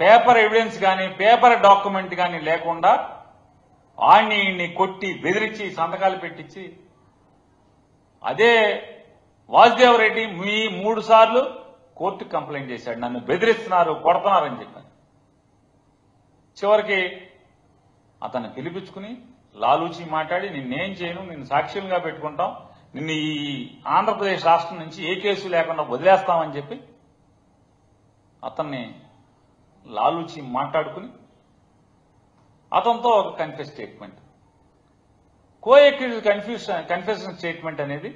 Paper evidence కానీ paper document కానీ లేకుండా ఆడిని కొట్టి బెదిరించి సంతకాలు పెట్టించి అదే వాసుదేవరెడ్డి 3 సార్లు కోర్టుకు కంప్లైంట్ చేశాడు. నన్ను బెదిరిస్తున్నారు, కొడుతున్నారని చెప్పాను. చివరికి అతన్ని పిలిపించుకుని లాలూచి మాట్లాడి నిన్నేం చేయను, నిన్ను సాక్ష్యంగా పెట్టుకుంటాం, నిన్ను ఈ ఆంధ్రప్రదేశ్ రాష్ట్రం నుంచి ఏ కేసు లేకుండా వదిలేస్తామని చెప్పి అతన్ని లాలూచి మాట్లాడుకుని అతనితో ఒక కన్ఫెస్ స్టేట్మెంట్, కో-అక్యూజ్డ్ కన్ఫెషన్ స్టేట్మెంట్ అనేది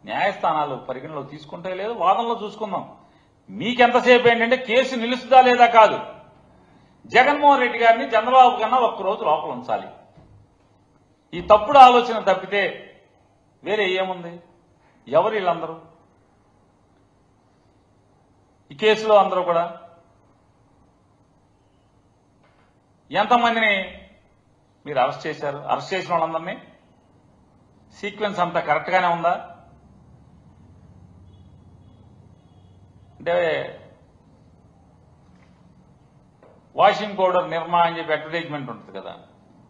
న్యాయస్థానాలు పరిగణలో తీసుకుంటే లేదు, వాదనలో చూసుకుందాం. మీకెంతసేపు ఏంటంటే కేసు నిలుస్తుందా లేదా కాదు, జగన్మోహన్ రెడ్డి గారిని చంద్రబాబు కన్నా ఒక్కరోజు లోపల ఉంచాలి. ఈ తప్పుడు ఆలోచన తప్పితే వేరే ఏముంది? ఎవరు వీళ్ళందరూ? ఈ కేసులో అందరూ కూడా ఎంతమందిని మీరు అరెస్ట్ చేశారు? అరెస్ట్ చేసిన వాళ్ళందరినీ సీక్వెన్స్ అంతా కరెక్ట్ గానే ఉందా? అంటే వాషింగ్ పౌడర్ నిర్మా అని చెప్పి అడ్వర్టైజ్మెంట్ ఉంటుంది కదా,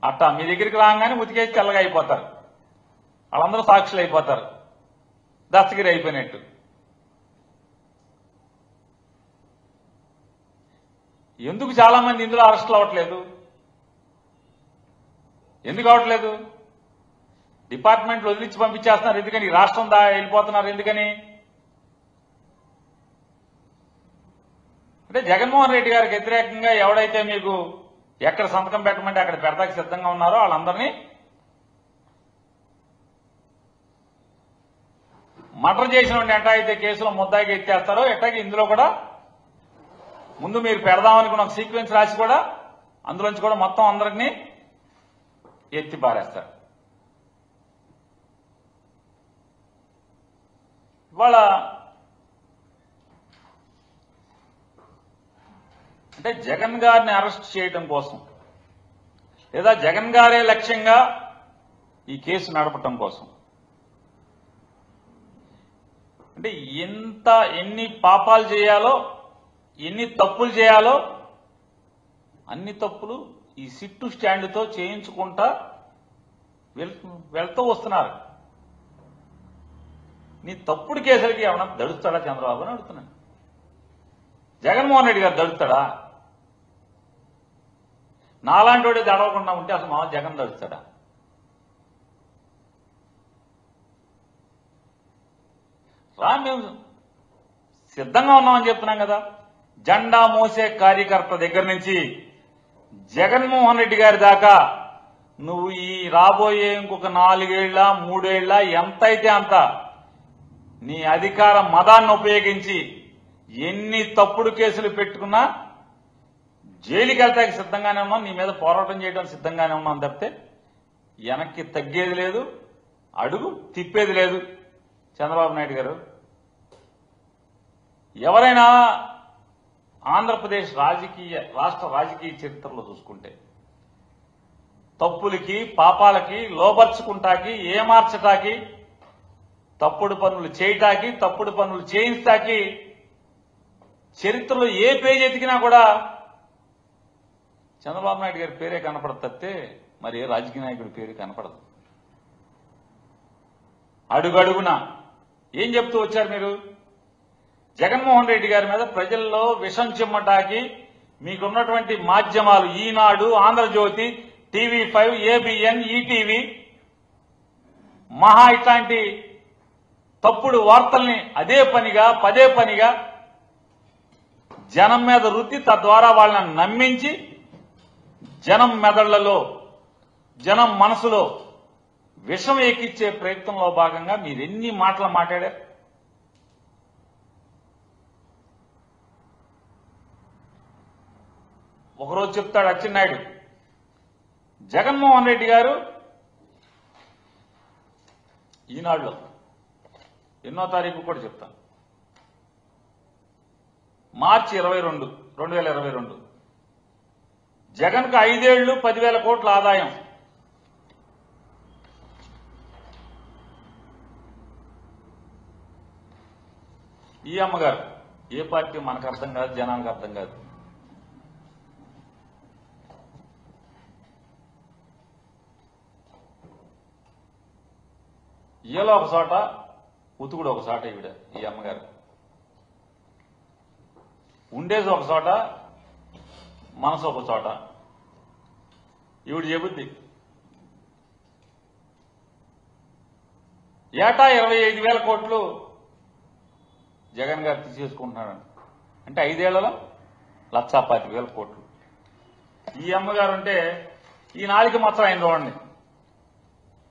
అట్టా మీ దగ్గరికి రాగానే ఉతికేసి తెల్లగా అయిపోతారు, వాళ్ళందరూ సాక్షులు అయిపోతారు, దస్తగిరి అయిపోయినట్టు. ఎందుకు చాలా మంది ఇందులో అరెస్టులు అవ్వట్లేదు? ఎందుకు అవ్వట్లేదు? డిపార్ట్మెంట్లు వదిలించి పంపించేస్తున్నారు ఎందుకని? రాష్ట్రం వెళ్ళిపోతున్నారు ఎందుకని? అంటే జగన్మోహన్ రెడ్డి గారికి వ్యతిరేకంగా ఎవడైతే మీకు ఎక్కడ సంతకం పెట్టమంటే అక్కడ పెడతాకి సిద్ధంగా ఉన్నారో వాళ్ళందరినీ మర్డర్ చేసిన వాడిని ఎట్టా అయితే కేసులో ముద్దాయిగా ఎత్తేస్తారో ఎట్టాకి ఇందులో కూడా ముందు మీరు పెడదామనుకున్న ఒక సీక్వెన్స్ రాసి కూడా అందులోంచి కూడా మొత్తం అందరినీ ఎత్తి పారేస్తారు. ఇవాళ అంటే జగన్ గారిని అరెస్ట్ చేయడం కోసం లేదా జగన్ గారే లక్ష్యంగా ఈ కేసు నడపటం కోసం అంటే ఎన్ని పాపాలు చేయాలో, ఎన్ని తప్పులు చేయాలో అన్ని తప్పులు ఈ సిట్టు స్టాండ్తో చేయించుకుంటా వెళ్తూ వస్తున్నారు. నీ తప్పుడు కేసులకి ఏమన్నా దడుస్తాడా చంద్రబాబు అని అడుగుతున్నాను. జగన్మోహన్ రెడ్డి గారు దడుస్తాడా? నాలాంటి వాడే దడవకుండా ఉంటే అసలు మా జగన్ దడుస్తాడా? మేము సిద్ధంగా ఉన్నామని చెప్తున్నాం కదా. జెండా మోసే కార్యకర్త దగ్గర నుంచి జగన్మోహన్ రెడ్డి గారి దాకా నువ్వు ఈ రాబోయే ఇంకొక 4 ఏళ్ల 3 ఏళ్ల ఎంతైతే అంత నీ అధికార మదాన్ని ఉపయోగించి ఎన్ని తప్పుడు కేసులు పెట్టుకున్నా జైలుకి వెళ్తాకి సిద్ధంగానే ఉన్నాం, నీ మీద పోరాటం చేయడానికి సిద్ధంగానే ఉన్నాం తప్పితే వెనక్కి తగ్గేది లేదు, అడుగు తిప్పేది లేదు. చంద్రబాబు నాయుడు గారు ఎవరైనా ఆంధ్రప్రదేశ్ రాష్ట్ర రాజకీయ చరిత్రలో చూసుకుంటే తప్పులకి పాపాలకి లోబర్చుకుంటాకి ఏమార్చటాకి తప్పుడు పనులు చేయటాకి తప్పుడు పనులు చేయించటాకి చరిత్రలో ఏ పేజీ ఎతికినా కూడా చంద్రబాబు నాయుడు గారి పేరే కనపడదు తప్పితే మరి ఏ రాజకీయ నాయకుడి పేరు కనపడదు. అడుగడుగున ఏం చెప్తూ వచ్చారు మీరు? జగన్మోహన్ రెడ్డి గారి మీద ప్రజల్లో విషం చిమ్మటాకి మీకున్నటువంటి మాధ్యమాలు ఈనాడు, ఆంధ్రజ్యోతి, TV5, ABN, ఈటీవీ మహా ఇట్లాంటి తప్పుడు వార్తల్ని అదే పనిగా పదే పనిగా జనం మీద రుద్ది తద్వారా వాళ్ళని నమ్మించి జనం మెదళ్లలో జనం మనసులో విషం ఎక్కిచ్చే ప్రయత్నంలో భాగంగా మీరు ఎన్ని మాటలు మాట్లాడారు? ఒకరోజు చెప్తాడు అచ్చెన్నాయుడు, జగన్మోహన్ రెడ్డి గారు ఈనాడులో ఎన్నో తారీఖు కూడా చెప్తాను, మార్చి 22, 2022 జగన్కు 5 ఏళ్లు 10,000 కోట్ల ఆదాయం. ఈ అమ్మగారు ఏ పార్టీ మనకు అర్థం కాదు, జనానికి అర్థం కాదు. ఇయ్యలో ఒక చోట, ఉతుకుడు ఒక చోట. ఈవిడ ఈ అమ్మగారు ఉండేది ఒక చోట, మనసు ఒక చోట. ఈవిడ చెబుద్ది ఏటా 25,000 కోట్లు జగన్ గారు తీసేసుకుంటున్నాడని. అంటే 5 ఏళ్లలో 1,25,000 కోట్లు. ఈ అమ్మగారు అంటే ఈ నాలుగు మచ్చలు ఆయన చూడండి.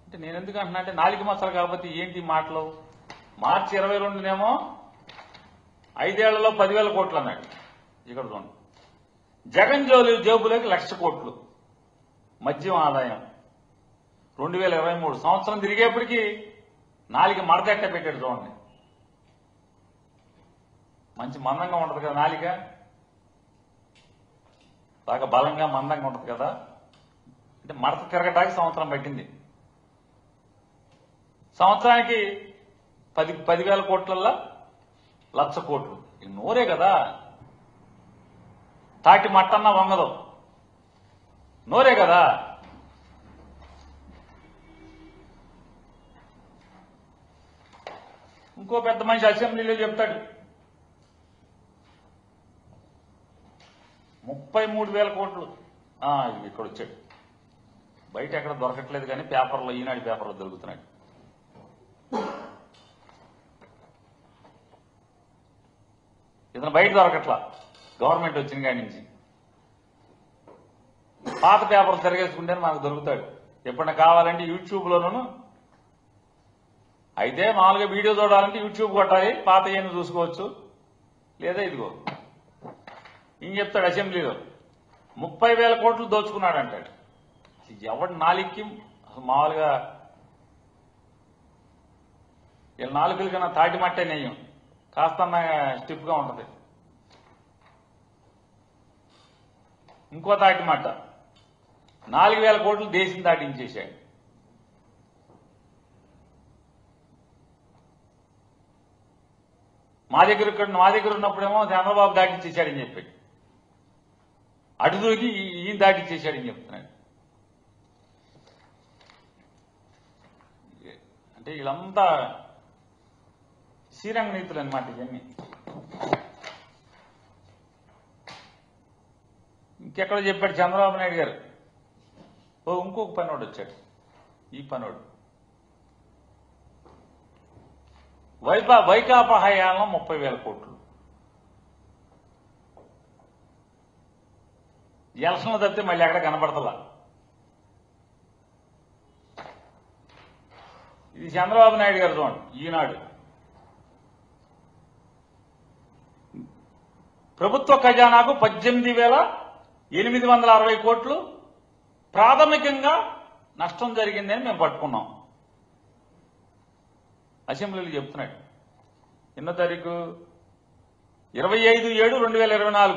అంటే నేను ఎందుకు అంటున్నా అంటే నాలుగు మచ్చలు కాబట్టి ఏంటి మాటలు. మార్చి 22నేమో 5 ఏళ్లలో 10,000 కోట్లు అన్నాడు. ఇక్కడ చూడండి, జగన్ జేబులోకి 1,00,000 కోట్లు మద్యం ఆదాయం. 2023 సంవత్సరం తిరిగేప్పటికీ 4 మడతెట్ట పెట్టాడు చూడండి. మంచి మందంగా ఉంటది కదా నాలిక, బాగా బలంగా మందంగా ఉంటది కదా. అంటే మడత తిరగడానికి సంవత్సరం పట్టింది. సంవత్సరానికి 10,000 కోట్లల్లో 1,00,000 కోట్లు. ఇది నోరే కదా, తాటి మట్టన్నా వంగదు, నోరే కదా. ఇంకో పెద్ద మనిషి అసెంబ్లీలో చెప్తాడు 33,000 కోట్లు. ఇది ఇక్కడ వచ్చాడు, బయట ఎక్కడ దొరకట్లేదు కానీ పేపర్లో, ఈనాడు పేపర్లో దొరుకుతున్నాడు. ఇతను బయట దొరకట్లా, గవర్నమెంట్ వచ్చిన కాడి నుంచి. పాత పేపర్లు తిరగేసుకుంటే మనకు దొరుకుతాడు. ఎప్పుడైనా కావాలంటే యూట్యూబ్లోనూ, అయితే మామూలుగా వీడియో చూడాలంటే యూట్యూబ్ కొట్టాలి, పాత ఏమి చూసుకోవచ్చు. లేదా ఇదిగో ఈయన చెప్తాడు అసెంబ్లీలో 30,000 కోట్లు దోచుకున్నాడు అంటాడు. ఎవడు నాలుగుకి అసలు మామూలుగా వీళ్ళ నాలుగుల కన్నా తాటి మట్టే నెయ్యం కాస్త స్టిఫ్ గా ఉంటది. ఇంకో తాటి మట్ట 4,000 కోట్లు దేశం దాటించేశాడు. మా దగ్గర ఉన్నప్పుడేమో చంద్రబాబు దాటించేశాడని చెప్పాడు, అటు దూకి ఈయన దాటించేశాడని చెప్తున్నాడు. అంటే వీళ్ళంతా శ్రీరంగ నీతులు అనమాట ఇవన్నీ. ఇంకెక్కడ చెప్పాడు చంద్రబాబు నాయుడు గారు. ఇంకొక పనోడు వచ్చాడు, ఈ పనోడు వైకాపా హయాంలో 30,000 కోట్లు. ఎలక్షన్లు తప్పితే మళ్ళీ ఎక్కడ కనబడతలా. ఇది చంద్రబాబు నాయుడు గారు చూడండి, ఈనాడు ప్రభుత్వ ఖజానాకు 18,860 కోట్లు ప్రాథమికంగా నష్టం జరిగిందని మేము పట్టుకున్నాం. అసెంబ్లీలో చెప్తున్నాడు. ఎన్నో తారీఖు 25/7/2024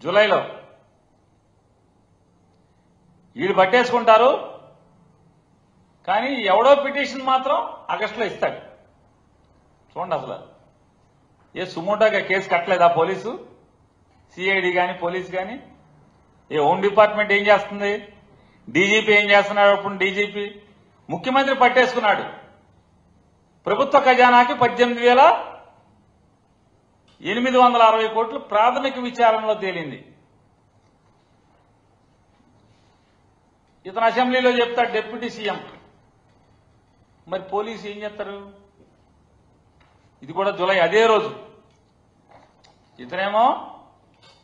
జూలైలో వీళ్ళు పట్టేసుకుంటారు, కానీ ఎవడో పిటిషన్ మాత్రం ఆగస్టులో ఇస్తాడు. చూడండి, అసలు ఏ సుమోటోగా కేసు కట్టలేదా పోలీసు, సిఐడి కానీ పోలీసు కానీ. ఏ హోమ్ డిపార్ట్మెంట్ ఏం చేస్తుంది, డీజీపీ ఏం చేస్తున్నాడు. అప్పుడు డీజీపీ ముఖ్యమంత్రి పట్టేసుకున్నాడు. ప్రభుత్వ ఖజానాకి 18,860 కోట్లు ప్రాథమిక విచారణలో తేలింది. ఇతను అసెంబ్లీలో చెప్తాడు డిప్యూటీ సీఎం. మరి పోలీసు ఏం చేస్తారు? ఇది కూడా జూలై అదే రోజు. ఇతనేమో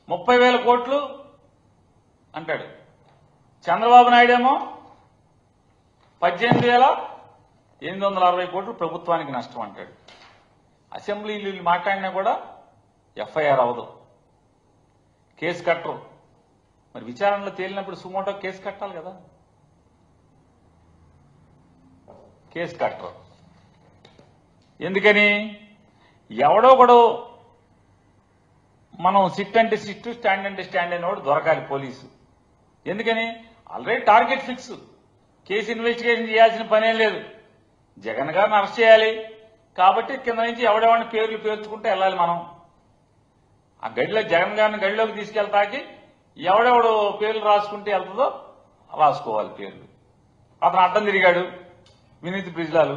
30,000 కోట్లు అంటాడు, చంద్రబాబు నాయుడు ఏమో 18,860 కోట్లు ప్రభుత్వానికి నష్టం అంటాడు. అసెంబ్లీలు మాట్లాడినా కూడా ఎఫ్ఐఆర్ అవ్వదు, కేసు కట్టరు. మరి విచారణలో తేలినప్పుడు సుమోటో కేసు కట్టాలి కదా, కేసు కట్టరు. ఎందుకని? ఎవడో కూడా మనం సిట్ అంటే సిట్, స్టాండ్ అంటే స్టాండ్ అనేవాడు దొరకాలి పోలీసు. ఎందుకని? Already target fix, case investigation చేయాల్సిన పనేం లేదు. జగన్ గారిని అరెస్ట్ చేయాలి కాబట్టి కింద నుంచి ఎవడెవడిని పేర్లు పేర్చుకుంటే వెళ్ళాలి మనం. ఆ గడిలో జగన్ గారిని గడిలోకి తీసుకెళ్తాకి ఎవడెవడు పేర్లు రాసుకుంటే వెళ్తుందో రాసుకోవాలి పేర్లు. అతను అడ్డం తిరిగాడు, వినీత్ బ్రిజ్లాలు